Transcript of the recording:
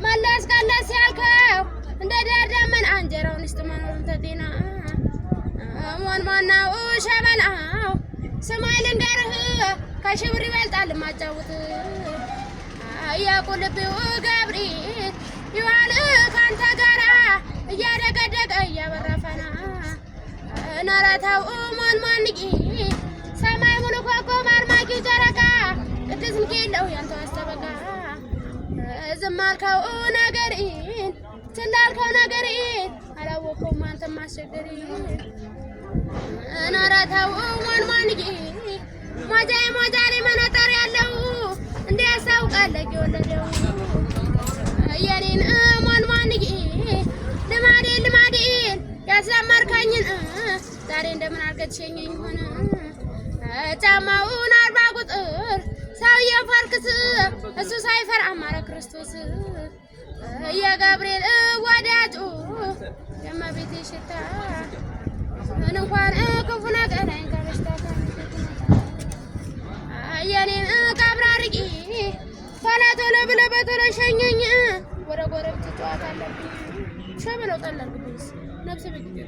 መለስ ቀለስ ያልከው እንደ ዳር ደመና እንጀራውን እስጥ መኖሩን ተጤና ሞንሞናው ሸበላው ስማይ ልንገርህ ከሽብር ይበልጣል ማጫወት የቁልቢው ገብርኤል ይዋል ካንተ ጋራ እያደገደገ እያበረፈና ነረታው ሞንሞንቂ ሰማይ ሙሉ ኮከብ አርማቂ ጨረቃ ቅዱስ ሚካኤል ያንተ አስተበቃ ዝም አልከው ነገሬን ችላ አልከው ነገሬን አላወቅኩም አንተም አስቸገሬን ነረታው ሞንሞንቂ ሞጃሌ መነጠር ያለው እንደ ያሳውቃል የወለደው የኔን ሞንሞንቂ ልማዴን ያስለመድከኝን ዛሬ እንደምን አድርገህ ትሸኘኝ ሆነ ጫማውን 40 ቁጥር ሰውዬው ፈርክስ እሱ ሳይፈር አማረ ክርስቶስ የገብርኤል ወዳጁ የእመቤቴ ሽታ እንኳን ክፉ ነገር አይንከበሽታ የኔን ቀብራርቂ ቶሎ ብለህ በቶሎ ሸኘኝ ወደ ጎረቤት ጨዋታ አለብኝ ሸበለው ጠላልኩኝስ ነፍሴ በጊዜ